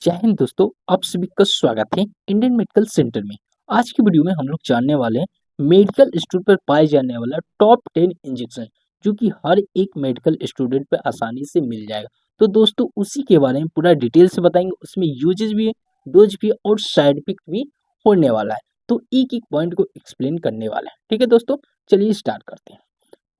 जय हिंद दोस्तों। आप सभी का स्वागत है इंडियन मेडिकल सेंटर में। आज की वीडियो में हम लोग जानने वाले हैं मेडिकल स्टोर पर पाए जाने वाला टॉप 10 इंजेक्शन जो कि हर एक मेडिकल स्टूडेंट पे आसानी से मिल जाएगा। तो दोस्तों उसी के बारे में पूरा डिटेल से बताएंगे। उसमें यूजेस भी है, डोज भी है और साइड इफेक्ट भी होने वाला है। तो एक एक पॉइंट को एक्सप्लेन करने वाला है। ठीक है दोस्तों, चलिए स्टार्ट करते हैं।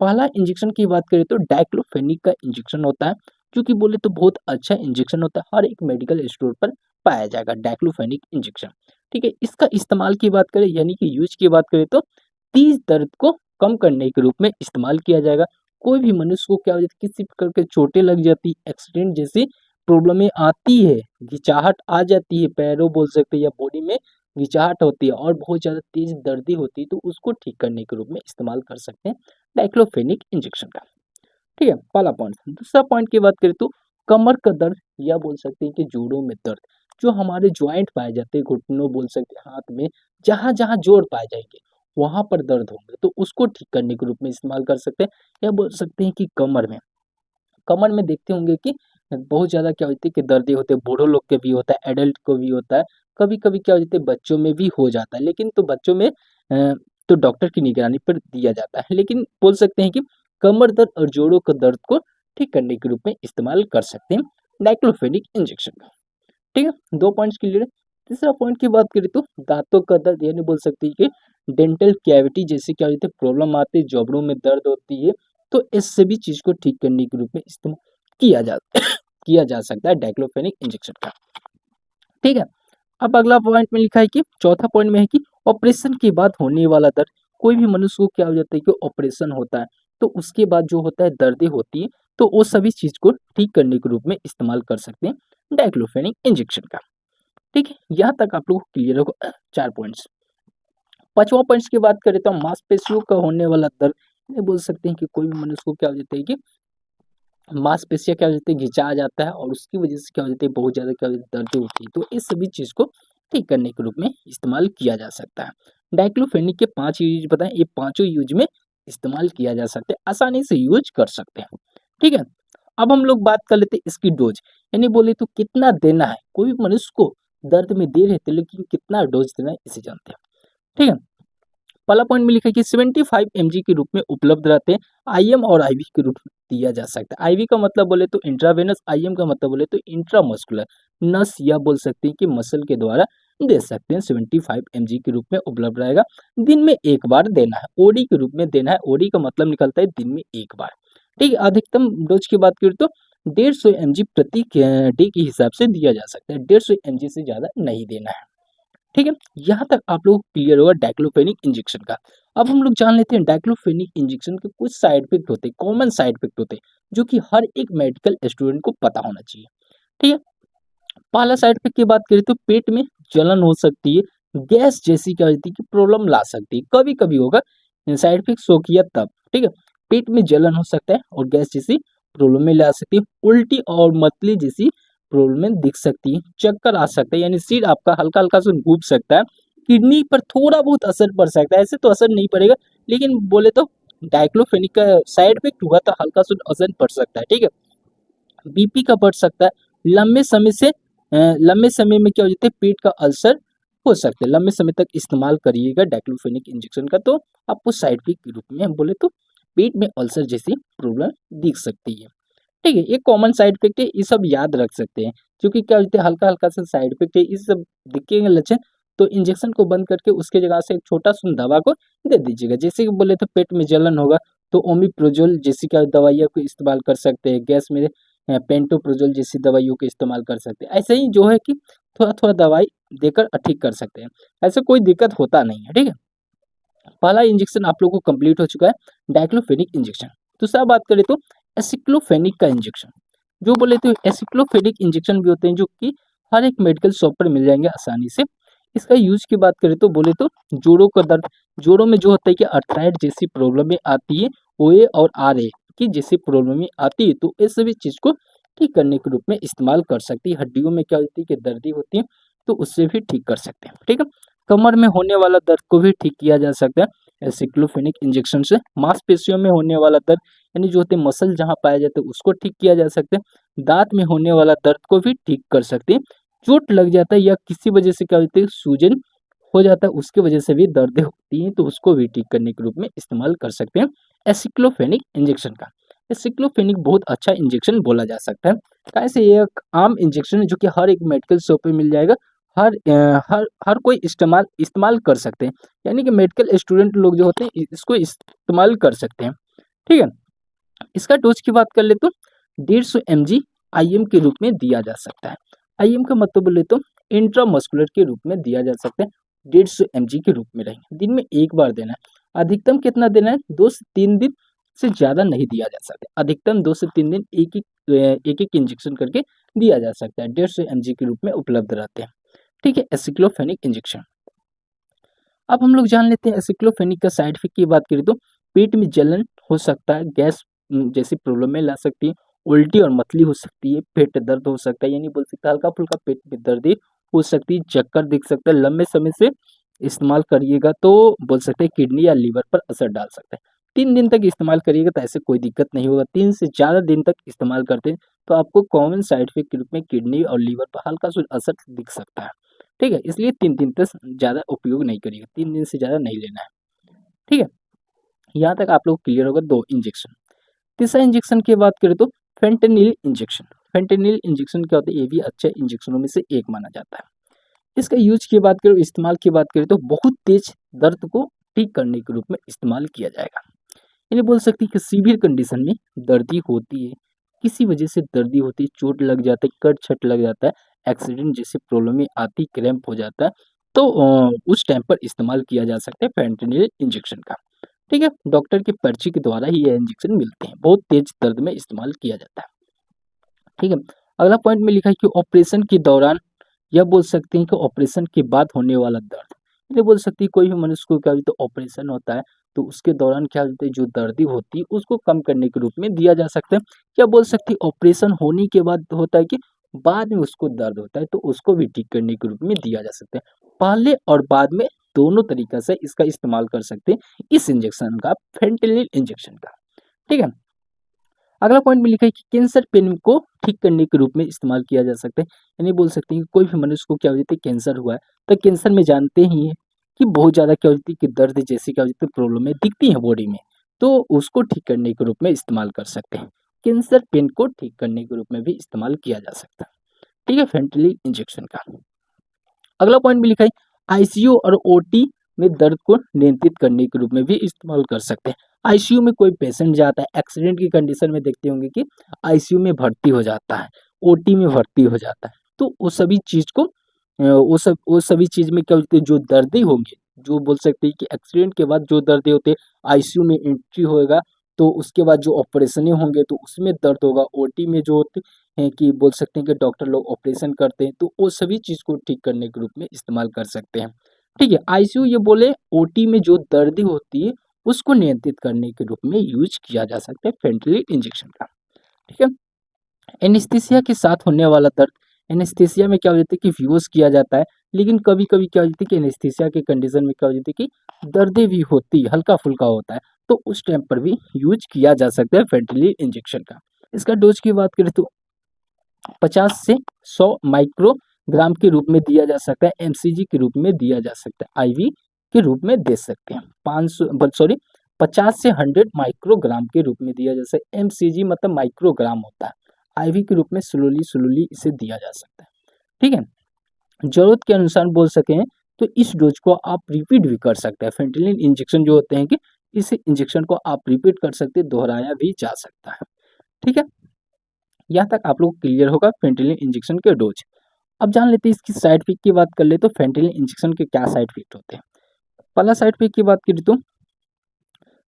पहला इंजेक्शन की बात करें तो डाइक्लोफेनिक का इंजेक्शन होता है, जो कि बोले तो बहुत अच्छा इंजेक्शन होता है। हर एक मेडिकल स्टोर पर पाया जाएगा डाइक्लोफेनिक इंजेक्शन। ठीक है, इसका इस्तेमाल की बात करें यानी कि यूज की बात करें तो तेज दर्द को कम करने के रूप में इस्तेमाल किया जाएगा। कोई भी मनुष्य को क्या हो जाती है, किसी प्रकार के चोटें लग जाती, एक्सीडेंट जैसी प्रॉब्लमें आती है, घिचाहट आ जाती है, पैरों बोल सकते हैं या बॉडी में घिचाहट होती है और बहुत ज़्यादा तेज दर्दी होती है, तो उसको ठीक करने के रूप में इस्तेमाल कर सकते हैं डाइक्लोफेनिक इंजेक्शन का। ठीक है, पहला पॉइंट। दूसरा पॉइंट की बात करें तो कमर का दर्द या बोल सकते हैं कि जोड़ों में दर्द, जो हमारे ज्वाइंट पाए जाते हैं, घुटनों बोल सकते हैं, हाथ में जहां जहां जोड़ पाए जाएंगे वहां पर दर्द होंगे तो उसको ठीक करने के रूप में इस्तेमाल कर सकते हैं। या बोल सकते हैं कि कमर में देखते होंगे कि बहुत ज्यादा क्या होती है कि दर्द होते हैं, बूढ़ों लोग के भी होता है, एडल्ट को भी होता है, कभी कभी क्या हो जाता है बच्चों में भी हो जाता है। लेकिन तो बच्चों में तो डॉक्टर की निगरानी पर दिया जाता है। लेकिन बोल सकते हैं कि कमर दर्द और जोड़ों का दर्द को ठीक करने के रूप में इस्तेमाल कर सकते हैं डाइक्लोफेनिक इंजेक्शन का। ठीक है, दो पॉइंट्स क्लियर है। तीसरा पॉइंट की बात करें तो दांतों का दर्द यानी बोल सकते हैं कि डेंटल कैविटी जैसे क्या होती है प्रॉब्लम आती है, जबड़ों में दर्द होती है, तो इस सभी चीज को ठीक करने के रूप में इस्तेमाल किया जा किया जा सकता है डाइक्लोफेनिक इंजेक्शन का। ठीक है, अब अगला पॉइंट में लिखा है कि चौथा पॉइंट में है कि ऑपरेशन के बाद होने वाला दर्द। कोई भी मनुष्य को क्या हो जाता है कि ऑपरेशन होता है तो उसके बाद जो होता है दर्दें होती है, तो वो सभी चीज को ठीक करने के रूप में इस्तेमाल कर सकते हैं डाइक्लोफेनिक इंजेक्शन का। ठीक है, यहाँ तक आप लोग को क्लियर होगा। चार पॉइंट्स। पांचवा पॉइंट्स की बात करें तो मांसपेशियों का होने वाला दर्द, ये बोल सकते हैं कि कोई भी मनुष्य को क्या हो जाता है कि मांसपेशियाँ क्या हो जाती है घिंचा जाता है और उसकी वजह से क्या हो जाती है बहुत ज़्यादा क्या हो जाती है दर्द होती है, तो इस सभी चीज़ को ठीक करने के रूप में इस्तेमाल किया जा सकता है। डाइक्लोफेनिक के 5 यूज बताएं, ये पाँचों यूज में इस्तेमाल किया जा सकता है, आसानी से यूज कर सकते हैं। ठीक है, अब हम लोग बात कर लेते हैं इसकी डोज, यानी बोले तो कितना देना है। कोई भी मनुष्य को दर्द में दे रहे थे लेकिन कितना डोज देना है इसे जानते हैं। ठीक है, पहला पॉइंट में लिखा है कि 75 mg के रूप में उपलब्ध रहते हैं। आईएम और आईवी के रूप में दिया जा सकता है। आईवी का मतलब बोले तो इंट्रावेनस, आईएम का मतलब बोले तो इंट्रामस्कुलर, नस या बोल सकते हैं कि मसल के द्वारा दे सकते हैं। 75 mg के रूप में उपलब्ध रहेगा। दिन में एक बार देना है, ओडी के रूप में देना है। ओडी का मतलब निकलता है दिन में एक बार। ठीक है, अधिकतम डोज की बात करें तो 150 mg प्रति डे के हिसाब से दिया जा सकता है। 150 mg से ज्यादा नहीं देना है। ठीक है, यहाँ तक आप लोग क्लियर होगा डाइक्लोफेनिक इंजेक्शन का। अब हम लोग जान लेते हैं डाइक्लोफेनिक इंजेक्शन के कुछ साइड इफेक्ट होते हैं, कॉमन साइड इफेक्ट होते हैं, जो कि हर एक मेडिकल स्टूडेंट को पता होना चाहिए। ठीक है, पहला साइड इफेक्ट की बात करें तो पेट में जलन हो सकती है, गैस जैसी क्या होती है कि प्रॉब्लम ला सकती है, कभी कभी होगा साइड इफेक्ट शो किया तब। ठीक है, पेट में जलन हो सकता है और गैस जैसी प्रॉब्लम में ला सकती है, उल्टी और मतली जैसी प्रॉब्लम दिख सकती है, चक्कर आ सकता है यानी सिर आपका हल्का हल्का से घूम सकता है, किडनी पर थोड़ा बहुत असर पड़ सकता है, ऐसे तो असर नहीं पड़ेगा लेकिन बोले तो डाइक्लोफेनिक का साइड इफेक्ट हुआ तो हल्का सा असर पड़ सकता है। ठीक है, बीपी का बढ़ सकता है, लंबे समय में क्या हो जाता है पेट का अल्सर हो सकता है। लंबे समय तक इस्तेमाल करिएगा डाइक्लोफेनिक इंजेक्शन का तो आपको साइड इफेक्ट के रूप में हम बोले तो पेट में अल्सर जैसी प्रॉब्लम दिख सकती है। ठीक है, ये कॉमन साइड इफेक्ट है, ये सब याद रख सकते हैं, क्योंकि क्या होता है हल्का हल्का सा साइड इफेक्ट है, इस सब दिखेंगे लक्षण तो इंजेक्शन को बंद करके उसके जगह से एक छोटा सा दवा को दे दीजिएगा। जैसे कि बोले तो पेट में जलन होगा तो ओमिप्रोजोल जैसी क्या दवाइयों को इस्तेमाल कर सकते हैं, गैस में पेंटोप्रोजोल जैसी दवाइयों को इस्तेमाल कर सकते हैं। ऐसे ही जो है कि थोड़ा थोड़ा दवाई देकर ठीक कर सकते हैं, ऐसे कोई दिक्कत होता नहीं है। ठीक है, पहला इंजेक्शन आप लोगों को कंप्लीट हो चुका है डाइक्लोफेनिक इंजेक्शन। दूसरा बात करें तो एसिक्लोफेनिक का इंजेक्शन, जो बोले तो एसिक्लोफेनिक इंजेक्शन भी होते हैं जो कि हर एक मेडिकल शॉप पर मिल जाएंगे आसानी से। इसका यूज की बात करें तो बोले तो जोड़ों का दर्द, जोड़ों में जो होता है कि अर्थराइड जैसी प्रॉब्लम आती है, ओए और आर ए की जैसी प्रॉब्लम आती है, तो इस सभी चीज को ठीक करने के रूप में इस्तेमाल कर सकती है। हड्डियों में क्या होती है कि दर्दी होती है तो उससे भी ठीक कर सकते हैं। ठीक है, कमर में होने वाला दर्द को भी ठीक किया जा सकता है एसिक्लोफेनिक इंजेक्शन से। मांसपेशियों में होने वाला दर्द यानी जो होते हैं मसल जहाँ पाए जाते हैं उसको ठीक किया जा सकता है। दांत में होने वाला दर्द को भी ठीक कर सकते हैं चोट लग जाता है या किसी वजह से क्या होता है सूजन हो जाता है, उसकी वजह से भी दर्द होती है, तो उसको भी ठीक करने के रूप में इस्तेमाल कर सकते हैं एसिक्लोफेनिक इंजेक्शन का। एसिक्लोफेनिक बहुत अच्छा इंजेक्शन बोला जा सकता है। कैसे ये एक आम इंजेक्शन है जो कि हर एक मेडिकल शॉप पे मिल जाएगा। हर कोई इस्तेमाल इस्तेमाल कर सकते हैं, यानी कि मेडिकल स्टूडेंट लोग जो होते हैं इसको इस्तेमाल कर सकते हैं। ठीक है, इसका डोज की बात कर ले तो 150 mg IM के रूप में दिया जा सकता है। IM का मतलब बोले तो इंट्रामस्कुलर के रूप में दिया जा सकता है। 150 mg के रूप में रहेंगे, दिन में एक बार देना है। अधिकतम कितना देना है? 2 से 3 दिन से ज़्यादा नहीं दिया जा सकता। अधिकतम 2 से 3 दिन एक एक इंजेक्शन करके दिया जा सकता है। 150 mg के रूप में उपलब्ध रहते हैं। ठीक है, एसिक्लोफेनिक इंजेक्शन। अब हम लोग जान लेते हैं एसिक्लोफेनिक का साइड इफेक्ट की बात करें तो पेट में जलन हो सकता है, गैस जैसी प्रॉब्लम में ला सकती है, उल्टी और मतली हो सकती है, पेट दर्द हो सकता है, यानी बोल सकते हैं हल्का फुल्का पेट में दर्द हो सकती है, चक्कर दिख सकता है। लंबे समय से इस्तेमाल करिएगा तो बोल सकते हैं किडनी या लीवर पर असर डाल सकता है। 3 दिन तक इस्तेमाल करिएगा तो ऐसे कोई दिक्कत नहीं होगा। 3 से ज़्यादा दिन तक इस्तेमाल करते हैं तो आपको कॉमन साइड इफेक्ट के रूप में किडनी और लीवर पर हल्का सा असर दिख सकता है। ठीक है, इसलिए 3 दिन तक ज़्यादा उपयोग नहीं करिएगा, 3 दिन से ज़्यादा नहीं लेना है। ठीक है, यहाँ तक आप लोग क्लियर होगा 2 इंजेक्शन। तीसरा इंजेक्शन की बात करें तो फेंटेनिल इंजेक्शन। फेंटेनिल इंजेक्शन क्या होता है? ये भी अच्छे इंजेक्शनों में से एक माना जाता है। इसका यूज की बात करें, इस्तेमाल की बात करें तो बहुत तेज दर्द को ठीक करने के रूप में इस्तेमाल किया जाएगा। यानी बोल सकते हैं कि सीवियर कंडीशन में दर्दी होती है, किसी वजह से दर्दी होती है, चोट लग जाता है, कट छट लग जाता है, एक्सीडेंट जैसे प्रॉब्लम में आती, क्रैम्प हो जाता है, तो उस टाइम पर इस्तेमाल किया जा सकता है फेंटेनिल इंजेक्शन का। ठीक है, डॉक्टर की पर्ची के द्वारा ही ये इंजेक्शन मिलते हैं, बहुत तेज दर्द में इस्तेमाल किया जाता है। ठीक है, अगला पॉइंट में लिखा है कि ऑपरेशन के दौरान, या बोल सकते हैं कि ऑपरेशन के बाद होने वाला दर्द। ये बोल सकती है कोई भी मनुष्य को क्या होता है ऑपरेशन होता है तो उसके दौरान क्या होता है जो दर्दी होती है उसको कम करने के रूप में दिया जा सकता है। क्या बोल सकती है ऑपरेशन होने के बाद होता है कि बाद में उसको दर्द होता है तो उसको भी ठीक करने के रूप में दिया जा सकता है। पहले और बाद में दोनों तरीका से इसका इस्तेमाल कर सकते हैं, इस इंजेक्शन का, फेंटेनिल इंजेक्शन का। ठीक है, अगला पॉइंट में लिखा है कि कैंसर पेन को ठीक करने के रूप में इस्तेमाल किया जा सकता है। यानी बोल सकते हैं कि कोई भी मनुष्य को क्या हो जाता है कैंसर हुआ है तो कैंसर में जानते ही हैं कि बहुत ज़्यादा क्या होती है कि दर्द जैसी क्या होती है प्रॉब्लम दिखती है बॉडी में, तो उसको ठीक करने के रूप में इस्तेमाल कर सकते हैं। कैंसर पेन को ठीक करने के रूप में भी इस्तेमाल किया जा सकता है। ठीक है, फेंटेनिल इंजेक्शन का। अगला पॉइंट भी लिखा है आईसीयू और ओटी में दर्द को नियंत्रित करने के रूप में भी इस्तेमाल कर सकते हैं। आईसीयू में कोई पेशेंट जाता है एक्सीडेंट की कंडीशन में, देखते होंगे कि आईसीयू में भर्ती हो जाता है, ओटी में भर्ती हो जाता है, तो वो सभी चीज को वो सभी चीज में क्या होते हैं जो दर्दी होंगे, जो बोल सकते हैं कि एक्सीडेंट के बाद जो दर्द होते हैं आईसीयू में एंट्री होएगा तो उसके बाद जो ऑपरेशन होंगे तो उसमें दर्द होगा। ओटी में जो होते हैं कि बोल सकते हैं कि डॉक्टर लोग ऑपरेशन करते हैं तो वो सभी चीज़ को ठीक करने के रूप में इस्तेमाल कर सकते हैं। ठीक है, आईसीयू ये बोले ओटी में जो दर्द होती है उसको नियंत्रित करने के रूप में यूज किया जा सकता है फेंटेनिल इंजेक्शन का। ठीक है, एनेस्थीसिया के साथ होने वाला दर्द। एनेस्थीसिया में क्या हो जाता है कि बेहोश किया जाता है, लेकिन कभी कभी क्या हो जाता है कि एनेस्थीसिया के कंडीशन में क्या हो जाती है कि दर्दें भी होती है, हल्का फुल्का होता है, तो उस टाइम पर भी यूज किया जा सकता है फेंटेनिल इंजेक्शन का। इसका डोज की बात करें तो 50 से 100 माइक्रोग्राम के रूप में दिया जा सकता है, एमसीजी के रूप में दिया जा सकता है, आईवी के रूप में दे सकते हैं। 50 से 100 माइक्रोग्राम के रूप में दिया जा सकता है। एमसीजी मतलब माइक्रोग्राम होता है, आईवी के रूप में स्लोली स्लोली इसे दिया जा सकता है। ठीक है, जरूरत के अनुसार बोल सकें तो इस डोज को आप रिपीट भी कर सकते हैं। फेंटेनिल इंजेक्शन जो होते हैं कि इस इंजेक्शन को आप रिपीट कर सकते हैं, दोहराया भी जा सकता है। ठीक है, यहाँ तक आप लोग क्लियर होगा फेंटेनिल इंजेक्शन के डोज। अब जान लेते हैं इसकी साइड इफेक्ट की बात कर ले तो फेंटेनिल इंजेक्शन के क्या साइड इफेक्ट होते हैं। पहला साइड इफेक्ट की बात करें तो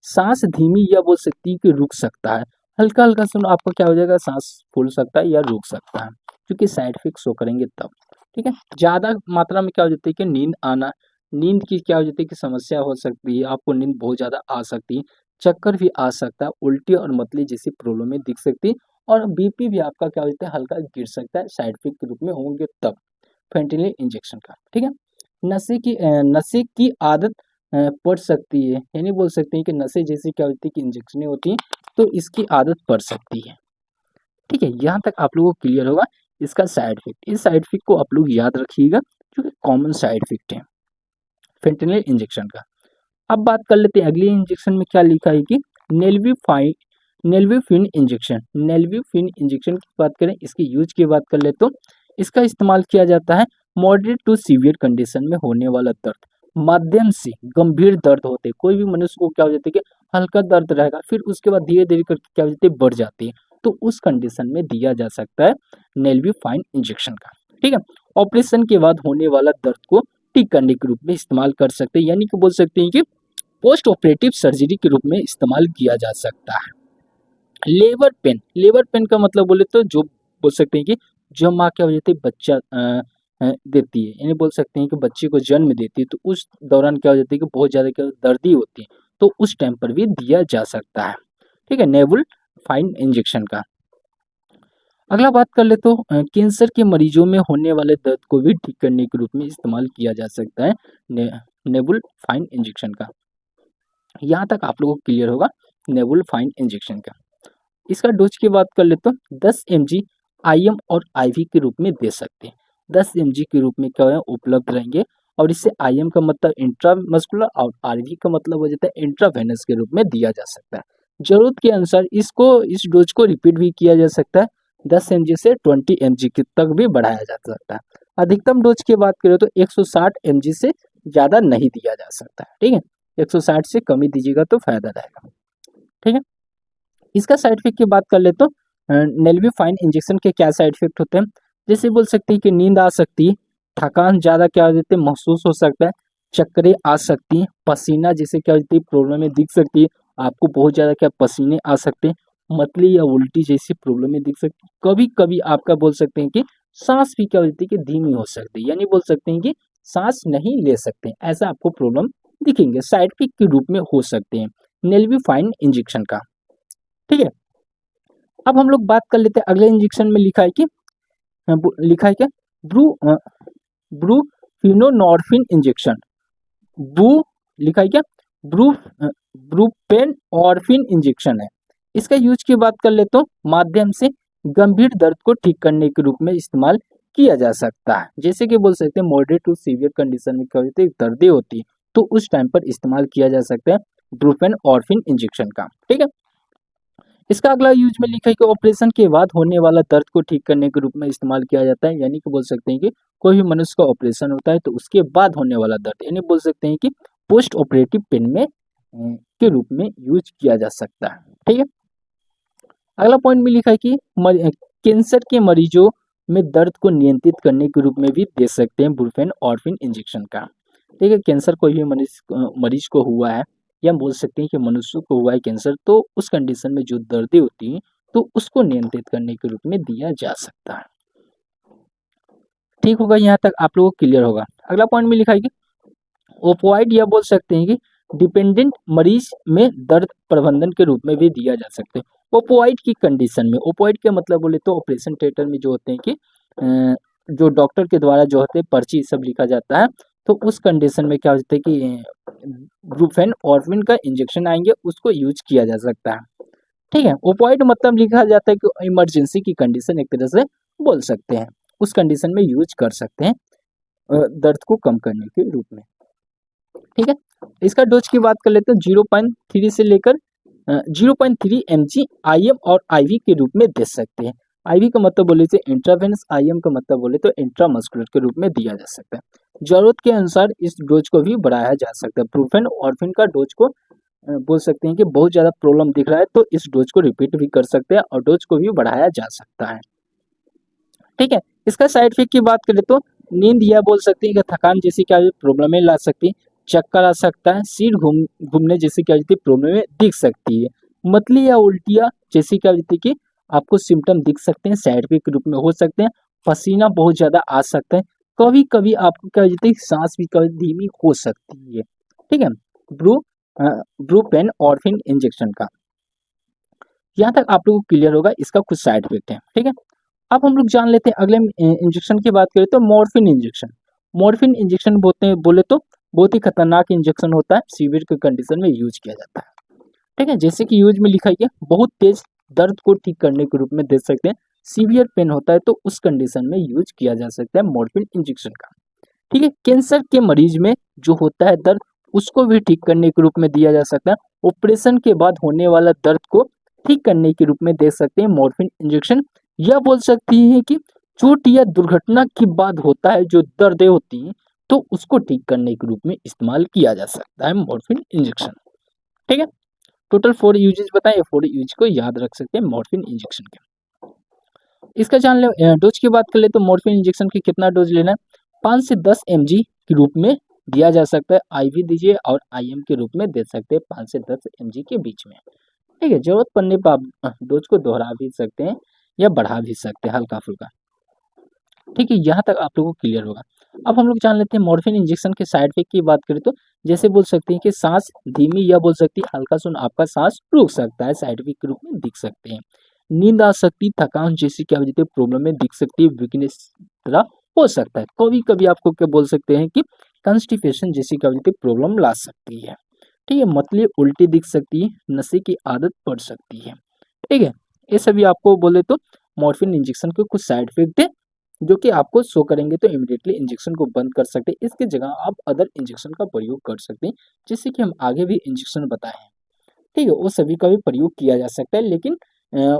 सांस धीमी या बोल सकती है कि रुक सकता है, हल्का हल्का सुन आपका क्या हो जाएगा सांस फूल सकता है या रुक सकता है, क्योंकि साइड इफेक्ट शो करेंगे तब। ठीक है, ज़्यादा मात्रा में क्या हो जाता है कि नींद आना, नींद की क्या हो जाती है कि समस्या हो सकती है, आपको नींद बहुत ज़्यादा आ सकती है, चक्कर भी आ सकता है, उल्टी और मतली जैसी प्रॉब्लम में दिख सकती है, और बीपी भी आपका क्या हो जाता है हल्का गिर सकता है, साइड इफेक्ट के रूप में होंगे तब फेंटेनिल इंजेक्शन का। ठीक है, नशे की आदत पड़ सकती है, यानी बोल सकते हैं कि नशे जैसी क्या होती है कि इंजेक्शनें होती हैं तो इसकी आदत पड़ सकती है। ठीक है, यहाँ तक आप लोगों को क्लियर होगा। इसका साइड इफेक्ट, इस साइड इफेक्ट को आप लोग याद रखिएगा क्योंकि कॉमन साइड इफेक्ट है फेंटेनिल इंजेक्शन का। अब बात कर लेते हैं अगले इंजेक्शन में क्या लिखा है कि नेल्विफिन इंजेक्शन। नेल्विफिन इंजेक्शन की बात करें, इसकी यूज की बात कर ले तो इसका इस्तेमाल किया जाता है मॉडरेट टू सीवियर कंडीशन में होने वाला दर्द, माध्यम से गंभीर दर्द होते हैं। कोई भी मनुष्य को क्या हो जाता है कि हल्का दर्द रहेगा, फिर उसके बाद धीरे धीरे करके क्या हो जाती है, बढ़ जाती है, तो उस कंडीशन में दिया जा सकता है नेल्विफाइन इंजेक्शन का। ठीक है, ऑपरेशन के बाद होने वाला दर्द को ठीक करने के रूप में इस्तेमाल कर सकते हैं, यानी कि बोल सकते हैं कि पोस्ट ऑपरेटिव सर्जरी के रूप में इस्तेमाल किया जा सकता है। लेबर पेन, लेबर पेन का मतलब बोले तो जो बोल सकते हैं कि जो माँ क्या हो जाती है बच्चा देती है, यानी बोल सकते हैं कि बच्चे को जन्म देती है, तो उस दौरान क्या हो जाती है कि बहुत ज़्यादा क्या दर्दी होती है, तो उस टाइम पर भी दिया जा सकता है। ठीक है, नेबुल फाइन इंजेक्शन का। अगला बात कर ले तो कैंसर के मरीजों में होने वाले दर्द को भी ठीक करने के रूप में इस्तेमाल किया जा सकता है नेबुल फाइन इंजेक्शन का। यहाँ तक आप लोगों को क्लियर होगा नेबुल फाइन इंजेक्शन का। इसका डोज की बात कर ले तो 10 mg IM और IV के रूप में दे सकते हैं। 10 mg के रूप में क्या है उपलब्ध रहेंगे, और इससे IM का मतलब इंट्रामस्कुलर और RV का मतलब हो जाता है इंट्रावेनस के रूप में दिया जा सकता है। जरूरत के अनुसार इस डोज को रिपीट भी किया जा सकता है, 10 mg से 20 mg तक भी बढ़ाया जा सकता है। अधिकतम डोज की बात करें तो 160 mg से ज़्यादा नहीं दिया जा सकता है। ठीक है, 160 से कम ही दीजिएगा तो फायदा रहेगा। ठीक है, इसका साइड इफेक्ट की बात कर ले तो नेल्विफाइन इंजेक्शन के क्या साइड इफेक्ट होते हैं, जैसे बोल सकते हैं कि नींद आ सकती है, थकान ज़्यादा क्या हो जाती है महसूस हो सकता है, चक्करें आ सकती हैं, पसीना जैसे क्या होती है प्रॉब्लम में दिख सकती है, आपको बहुत ज़्यादा क्या पसीने आ सकते हैं, मतली या उल्टी जैसी प्रॉब्लम में दिख सकती है। कभी कभी आपका बोल सकते हैं कि सांस भी क्या होती है कि धीमी हो सकती है, यानी बोल सकते हैं कि सांस नहीं ले सकते हैं, ऐसा आपको प्रॉब्लम दिखेंगे, साइड इफेक्ट के रूप में हो सकते हैं नेल्विफाइन इंजेक्शन का। ठीक है, अब हम लोग बात कर लेते हैं अगले इंजेक्शन में लिखा है कि लिखा है क्या ब्रू ब्रूफिनोनॉर्फिन इंजेक्शन। ब्रू लिखा है क्या ब्रू ब्रूपेन ऑर्फिन इंजेक्शन है। इसका यूज की बात कर ले तो माध्यम से गंभीर दर्द को ठीक करने के रूप में इस्तेमाल किया जा सकता है, जैसे कि बोल सकते हैं मॉडरेट टू सीवियर कंडीशन में क्या होती है दर्दें होती है, तो उस टाइम पर इस्तेमाल किया जा सकता है ब्रूपेन ऑर्फिन इंजेक्शन का। ठीक है, इसका अगला यूज में लिखा है कि ऑपरेशन के बाद होने वाला दर्द को ठीक करने के रूप में इस्तेमाल किया जाता है, यानी कि बोल सकते हैं कि कोई भी मनुष्य का ऑपरेशन होता है तो उसके बाद होने वाला दर्द, यानी बोल सकते हैं कि पोस्ट ऑपरेटिव पेन में के रूप में यूज किया जा सकता है। ठीक है, अगला पॉइंट में लिखा है कि कैंसर के मरीजों में दर्द को नियंत्रित करने के रूप में भी दे सकते हैं ब्रूफेन ऑर्फिन इंजेक्शन का। ठीक है, कैंसर कोई भी मरीज को हुआ है, या हम बोल सकते हैं कि मनुष्य को हुआ है कैंसर, तो उस कंडीशन में जो दर्दें होती हैं तो उसको नियंत्रित करने के रूप में दिया जा सकता है। ठीक होगा, यहाँ तक आप लोगों को क्लियर होगा। अगला पॉइंट में लिखा है कि ओपोइड या बोल सकते हैं कि डिपेंडेंट मरीज में दर्द प्रबंधन के रूप में भी दिया जा सकता है। ओपोइड की कंडीशन में, ओपोइड के मतलब बोले तो ऑपरेशन थिएटर में जो होते हैं कि जो डॉक्टर के द्वारा जो होते हैं पर्ची सब लिखा जाता है, तो उस कंडीशन में क्या होता है कि ब्रूफेन ऑर्फिन का इंजेक्शन आएंगे, उसको यूज किया जा सकता है। ठीक है, ओपोइड मतलब लिखा जाता है कि इमरजेंसी की कंडीशन एक तरह से बोल सकते हैं, उस कंडीशन में यूज कर सकते हैं दर्द को कम करने के रूप में। ठीक है, इसका डोज की बात कर लेते हैं 0.3 से लेकर 0.3 mg IM और IV के रूप में दे सकते हैं। IV का मतलब बोले तो इंट्रावेनस, IM का मतलब बोले तो इंट्रामस्कुलर के रूप में दिया जा सकता है। जरूरत के अनुसार इस डोज को भी बढ़ाया जा सकता है। ब्रूफेन ऑर्फिन का डोज को बोल सकते हैं कि बहुत ज़्यादा प्रॉब्लम दिख रहा है तो इस डोज को रिपीट भी कर सकते हैं और डोज को भी बढ़ाया जा सकता है। ठीक है, इसका साइड इफेक्ट की बात करें तो नींद या बोल सकते हैं कि थकान जैसी क्या प्रॉब्लमें ला सकती है, चक्कर आ सकता है, सिर घूमने जैसी क्या प्रॉब्लमें दिख सकती है, मतली या उल्टियाँ जैसी क्या होती है कि आपको सिम्टम दिख सकते हैं, साइड इफेक्ट के रूप में हो सकते हैं, पसीना बहुत ज़्यादा आ सकता है, कभी कभी आपको क्या होती है सांस भी कभी धीमी हो सकती है। ठीक है, ब्रूपेन ऑर्फिन इंजेक्शन का यहाँ तक आप लोगों को क्लियर होगा, इसका कुछ साइड इफेक्ट है। ठीक है, अब हम लोग जान लेते हैं अगले इंजेक्शन की बात करें तो मॉर्फिन इंजेक्शन। मॉर्फिन इंजेक्शन बोले तो बहुत ही खतरनाक इंजेक्शन होता है, सीवियर के कंडीशन में यूज किया जाता है। ठीक है, जैसे कि यूज में लिखा है कि बहुत तेज दर्द को ठीक करने के रूप में दे सकते हैं, सीवियर पेन होता है तो उस कंडीशन में यूज किया जा सकता है मॉर्फिन इंजेक्शन का। ठीक है, कैंसर के मरीज में जो होता है दर्द, उसको भी ठीक करने के रूप में दिया जा सकता है। ऑपरेशन के बाद होने वाला दर्द को ठीक करने के रूप में दे सकते हैं मॉर्फिन इंजेक्शन। या बोल सकती हैं कि चोट या दुर्घटना के बाद होता है जो दर्दें होती हैं, तो उसको ठीक करने के रूप में इस्तेमाल किया जा सकता है मॉर्फिन इंजेक्शन। ठीक है, टोटल 4 यूजेस बताएं, 4 यूज को याद रख सकते हैं मॉर्फिन इंजेक्शन के। इसका जान ले डोज की बात कर ले तो मॉर्फिन इंजेक्शन की कितना डोज लेना है, 5 से 10 mg के रूप में दिया जा सकता है। आईवी दीजिए और आईएम के रूप में दे सकते हैं 5 से 10 mg के बीच में। ठीक है, जरूरत पड़ने पर आप डोज को दोहरा भी सकते हैं या बढ़ा भी सकते हैं हल्का फुल्का। ठीक है, यहाँ तक आप लोगों को क्लियर होगा। अब हम लोग जान लेते हैं मॉर्फिन इंजेक्शन के साइड इफेक्ट की बात करें तो जैसे बोल सकते हैं कि सांस धीमी या बोल सकती है हल्का सुन आपका सांस रुक सकता है, साइड इफेक्ट के रूप में दिख सकते हैं। नींद आ सकती, थकान जैसी क्या वजह प्रॉब्लम में दिख सकती है, वीकनेस तरह हो सकता है। कभी कभी आपको क्या बोल सकते हैं कि कंस्टिपेशन जैसी क्या वजह प्रॉब्लम ला सकती है। ठीक है, मतली उल्टी दिख सकती है, नशे की आदत पड़ सकती है। ठीक है, ये सभी आपको बोले तो मॉर्फिन इंजेक्शन के कुछ साइड इफेक्ट है जो कि आपको शो करेंगे तो इमीडिएटली इंजेक्शन को बंद कर सकते हैं। इसकी जगह आप अदर इंजेक्शन का प्रयोग कर सकते हैं, जिससे कि हम आगे भी इंजेक्शन बताए हैं। ठीक है, वो सभी का भी प्रयोग किया जा सकता है, लेकिन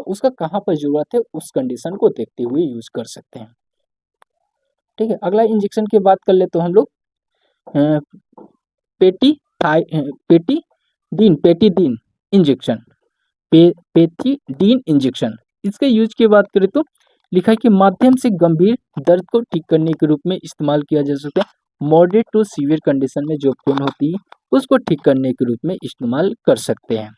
उसका कहाँ पर जरूरत है उस कंडीशन को देखते हुए यूज कर सकते हैं। ठीक है, अगला इंजेक्शन की बात कर ले तो हम लोग अ, पेटी पेटीडीन इंजेक्शन, पेथीडीन इंजेक्शन, इसके यूज की बात करें तो लिखा है कि माध्यम से गंभीर दर्द को ठीक करने के रूप में इस्तेमाल किया जा सकता है। मॉडरेट टू सीवियर कंडीशन में जो पेन होती है उसको ठीक करने के रूप में इस्तेमाल कर सकते हैं।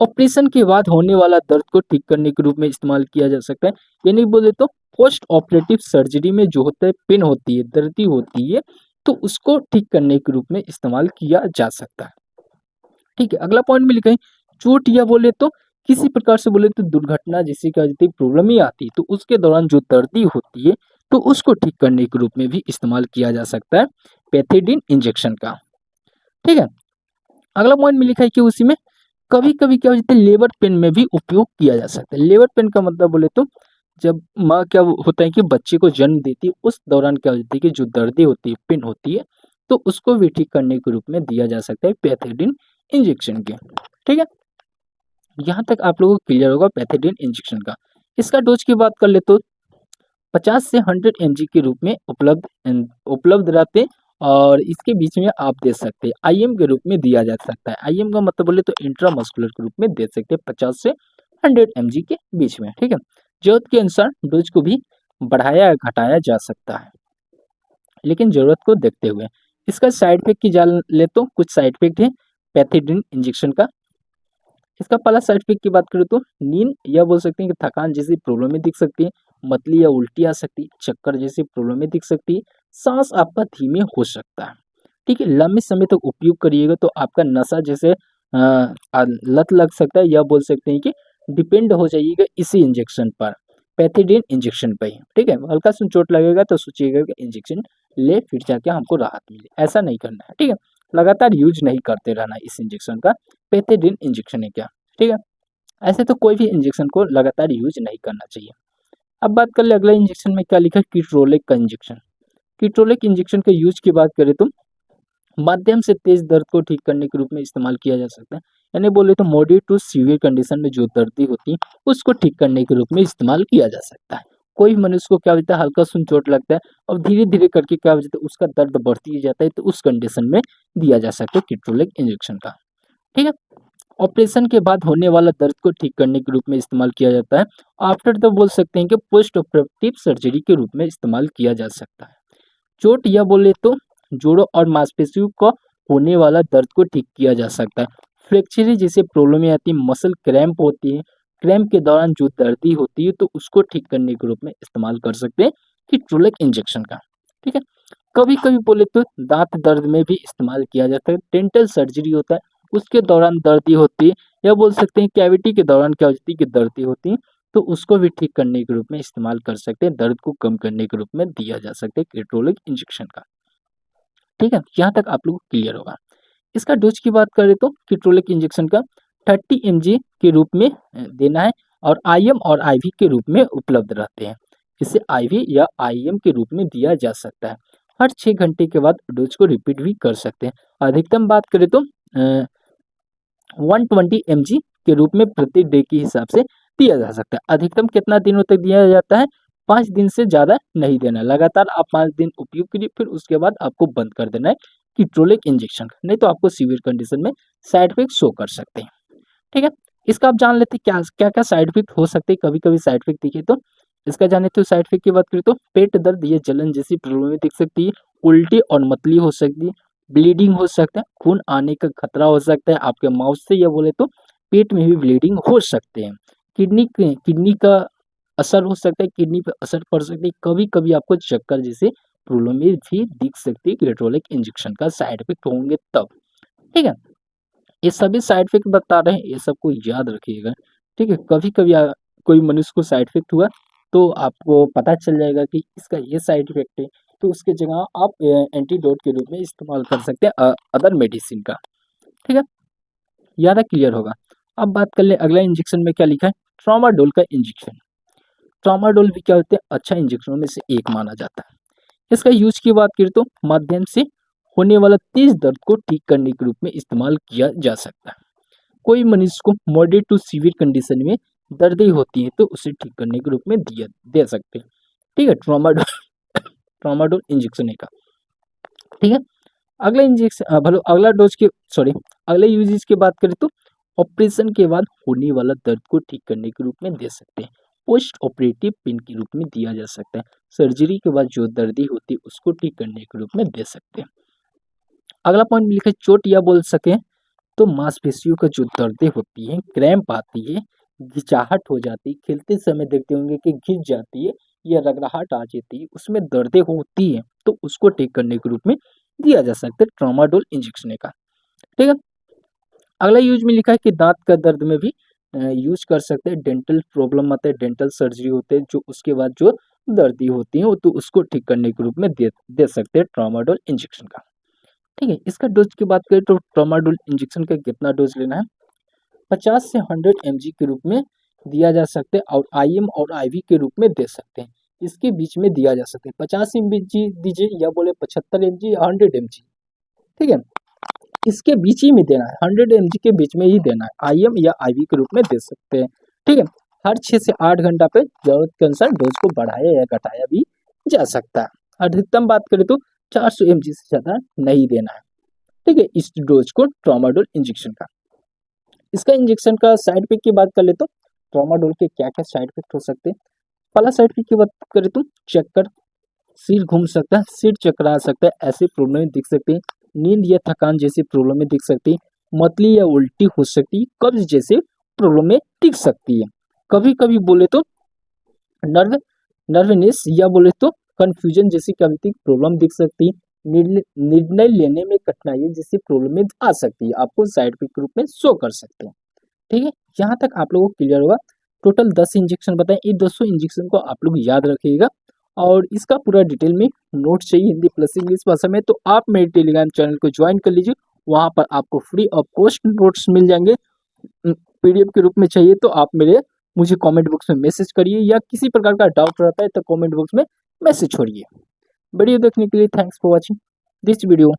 ऑपरेशन के बाद होने वाला दर्द को ठीक करने के रूप में इस्तेमाल किया जा सकता है। यानी बोले तो पोस्ट ऑपरेटिव सर्जरी में जो होता है पेन होती है, दर्दी होती है, तो उसको ठीक करने के रूप में इस्तेमाल किया जा सकता है। ठीक है, अगला पॉइंट में लिखा है चोट या बोले तो किसी प्रकार से बोले तो दुर्घटना जैसी का यदि प्रॉब्लम ही आती है तो उसके दौरान जो दर्दी होती है तो उसको ठीक करने के रूप में भी इस्तेमाल किया जा सकता है पैथेडिन इंजेक्शन का। ठीक है, अगला पॉइंट में लिखा है कि उसी में कभी कभी क्या होता है लेबर पेन में भी उपयोग किया जा सकता है। लेबर पेन का मतलब बोले तो जब माँ क्या होता है कि बच्चे को जन्म देती है उस दौरान क्या होती है कि जो दर्दी होती है, पेन होती है, तो उसको भी ठीक करने के रूप में दिया जा सकता है पैथेडिन इंजेक्शन के। ठीक है, यहाँ तक आप लोगों को क्लियर होगा पैथेडिन इंजेक्शन का। इसका डोज की बात कर ले तो 50 से 100 mg के रूप में उपलब्ध रहते हैं और इसके बीच में आप दे सकते हैं। आईएम के रूप में दिया जा सकता है। आईएम का मतलब बोले तो इंट्रामस्कुलर के रूप में दे सकते हैं 50 से 100 mg के बीच में। ठीक है, जरूरत के अनुसार डोज को भी बढ़ाया या घटाया जा सकता है, लेकिन जरूरत को देखते हुए। इसका साइड इफेक्ट की जान ले तो कुछ साइड इफेक्ट है पैथेडिन इंजेक्शन का। इसका पहला साइड इफेक्ट की बात करें तो नींद या बोल सकते हैं कि थकान जैसी प्रॉब्लम दिख सकती है, मतली या उल्टी आ सकती है, चक्कर जैसी प्रॉब्लम दिख सकती है, सांस आपका धीमे हो सकता है। ठीक है, लंबे समय तक उपयोग करिएगा तो आपका नशा जैसे लत लग सकता है, या बोल सकते हैं कि डिपेंड हो जाइएगा इसी इंजेक्शन पर, पैथेडिन इंजेक्शन पर ही। ठीक है, हल्का सा चोट लगेगा तो सोचिएगा कि इंजेक्शन ले फिर जाके हमको राहत मिले, ऐसा नहीं करना है। ठीक है, लगातार यूज नहीं करते रहना इस इंजेक्शन का। पैथेडिन इंजेक्शन है क्या। ठीक है, ऐसे तो कोई भी इंजेक्शन को लगातार यूज नहीं करना चाहिए। अब बात कर ले अगला इंजेक्शन में क्या लिखा है, कीटरोलिक का इंजेक्शन। कीटरोलिक इंजेक्शन के यूज की बात करें तो माध्यम से तेज दर्द को ठीक करने के रूप में इस्तेमाल किया जा सकता है। यानी बोले तो मॉडरेट टू सीवियर कंडीशन में जो दर्दी होती है उसको ठीक करने के रूप में इस्तेमाल किया जा सकता है। कोई मनुष्य को क्या होता है हल्का सुन चोट लगता है और धीरे धीरे करके क्या होता है उसका दर्द बढ़ती ही जाता है, तो उस कंडीशन में दिया जा सकता है कीटरोलिक इंजेक्शन का। ठीक है, ऑपरेशन के बाद होने वाला दर्द को ठीक करने के रूप में इस्तेमाल किया जाता है। आफ्टर द बोल सकते हैं कि पोस्ट ऑपरेटिव सर्जरी के रूप में इस्तेमाल किया जा सकता है। चोट या बोले तो जोड़ों और मांसपेशियों का होने वाला दर्द को ठीक किया जा सकता है। फ्रैक्चर जैसे प्रॉब्लम आती है, मसल क्रैम्प होती है, क्रैम्प के दौरान जो दर्दी होती है तो उसको ठीक करने के रूप में इस्तेमाल कर सकते हैं कीटरोलिक इंजेक्शन का। ठीक है, कभी कभी बोले तो दांत दर्द में भी इस्तेमाल किया जाता है। डेंटल सर्जरी होता है उसके दौरान दर्दी होती है, या बोल सकते हैं कैविटी के दौरान क्या होती है कि दर्दी होती है, तो उसको भी ठीक करने के रूप में इस्तेमाल कर सकते हैं। दर्द को कम करने के रूप में दिया जा सकता है कीटरोलिक इंजेक्शन का। ठीक है, यहाँ तक आप लोग क्लियर होगा। इसका डोज की बात करें तो कीटरोलिक इंजेक्शन का 30 mg के रूप में देना है और आईएम और आईवी के रूप में उपलब्ध रहते हैं। इसे आईवी या आईएम के रूप में दिया जा सकता है। हर 6 घंटे के बाद डोज को रिपीट भी कर सकते हैं। अधिकतम बात करें तो 120 mg के रूप में प्रति डे के हिसाब से दिया जा सकता है। अधिकतम कितना दिनों तक दिया जाता है? 5 दिन से ज़्यादा नहीं देना है। लगातार आप 5 दिन उपयोग करिए, फिर उसके बाद आपको बंद कर देना है कीटोलिक इंजेक्शन, नहीं तो आपको सीवियर कंडीशन में साइड इफेक्ट शो कर सकते हैं। ठीक है, इसका आप जान लेते हैं क्या क्या साइड इफेक्ट हो सकते हैं। कभी कभी साइड इफेक्ट दिखे तो इसका जाने तो साइड इफेक्ट की बात करें तो पेट दर्द या जलन जैसी प्रॉब्लम दिख सकती है, उल्टी और मतली हो सकती है, ब्लीडिंग हो सकता है, खून आने का खतरा हो सकता है आपके माउथ से, या बोले तो पेट में भी ब्लीडिंग हो सकते हैं। किडनी का असर हो सकता है, किडनी पे असर पड़ सकती है। कभी कभी आपको चक्कर जैसे प्रॉब्लम भी दिख सकती है कीटोलिक इंजेक्शन का साइड इफेक्ट होंगे तब। ठीक है, ये सभी साइड इफेक्ट बता रहे हैं, ये सबको याद रखिएगा। ठीक है, कभी कभी कोई मनुष्य को साइड इफेक्ट हुआ तो आपको पता चल जाएगा कि इसका ये साइड इफेक्ट है, तो उसके जगह आप एंटीडोट के रूप में इस्तेमाल कर सकते हैं अदर मेडिसिन का। ठीक है, ज़्यादा क्लियर होगा। अब बात कर ले अगला इंजेक्शन में क्या लिखा है, ट्रामाडोल का इंजेक्शन। ट्रामाडोल भी क्या होते हैं, अच्छा इंजेक्शनों में से एक माना जाता है। इसका यूज की बात करें तो माध्यम से होने वाला तेज दर्द को ठीक करने के रूप में इस्तेमाल किया जा सकता है। कोई मरीज को मॉडरेट टू सीवियर कंडीशन में दर्दें होती है तो उसे ठीक करने के रूप में दिया दे सकते हैं। ठीक है, ट्रामाडोल ट्रामाडोल इंजेक्शन का। ठीक है, अगला इंजेक्शन भलो अगला डोज के सॉरी अगले यूजेस की बात करें तो ऑपरेशन के बाद होने वाला दर्द को ठीक करने के रूप में दे सकते हैं। पोस्ट ऑपरेटिव पेन के रूप में दिया जा सकता है। सर्जरी के बाद जो दर्दी होती है उसको ठीक करने के रूप में दे सकते हैं। अगला पॉइंट लिखा है चोट या बोल सके तो मांसपेशियों का जो दर्दें होती है, क्रैम्प आती है, घिचाहट हो जाती है, खेलते समय देखते होंगे कि घिच जाती है या रगड़ाहट आ जाती है, उसमें दर्दें होती है तो उसको ठीक करने के रूप में दिया जा सकता है ट्रामाडोल इंजेक्शन का। ठीक है, अगला यूज में लिखा है कि दांत का दर्द में भी यूज कर सकते हैं। डेंटल प्रॉब्लम आता है, डेंटल सर्जरी होते हैं, जो उसके बाद जो दर्दी होती है तो उसको ठीक करने के रूप में दे सकते हैं ट्रामाडोल इंजेक्शन का। ठीक है, इसका डोज की बात करें तो ट्रामाडोल इंजेक्शन का कितना डोज लेना है, 50 से 100 mg के रूप में दिया जा सकता है और आईएम और आईवी के रूप में दे सकते हैं। इसके बीच में दिया जा सकता है, 50 mg दीजिए या बोले 75 mg या 100 mg। ठीक है, इसके बीच ही में देना है, 100 mg के बीच में ही देना है, आईएम या आईवी के रूप में दे सकते हैं। ठीक है, हर 6 से 8 घंटा पे जरूरत के अनुसार डोज को बढ़ाया या घटाया भी जा सकता है। अधिकतम बात करें तो 400 mg से ज्यादा नहीं देना है। ठीक है, इस डोज को ट्रामाडोल इंजेक्शन का। इसका इंजेक्शन का साइड इफेक्ट की बात कर ले तो ट्रामाडोल के क्या क्या साइड इफेक्ट हो सकते हैं। पहला साइड इफेक्ट की बात करें तो चक्कर, सिर घूम सकता है, सिर चकरा सकता है, ऐसी प्रॉब्लम दिख सकती है। नींद या थकान जैसी प्रॉब्लम दिख सकती है। मतली या उल्टी हो सकती है। कब्ज जैसे प्रॉब्लम दिख सकती है। कभी कभी बोले तो नर्व नर्वनेस या बोले तो कंफ्यूजन जैसी कभी प्रॉब्लम दिख सकती है। निर्णय लेने में कठिनाई जैसी प्रॉब्लम आ सकती है, आपको साइड इफेक्ट के रूप में शो कर सकते हैं। ठीक है, यहाँ तक आप लोगों को क्लियर होगा। टोटल 10 इंजेक्शन बताएं, ये 200 इंजेक्शन को आप लोग याद रखिएगा और इसका पूरा डिटेल में नोट चाहिए हिंदी प्लस इंग्लिश भाषा में तो आप मेरे टेलीग्राम चैनल को ज्वाइन कर लीजिए। वहाँ पर आपको फ्री ऑफ कॉस्ट नोट्स मिल जाएंगे। पीडीएफ के रूप में चाहिए तो आप मुझे कमेंट बॉक्स में मैसेज करिए या किसी प्रकार का डाउट रहता है तो कमेंट बॉक्स में मैसेज छोड़िए। वीडियो देखने के लिए thanks for watching this video.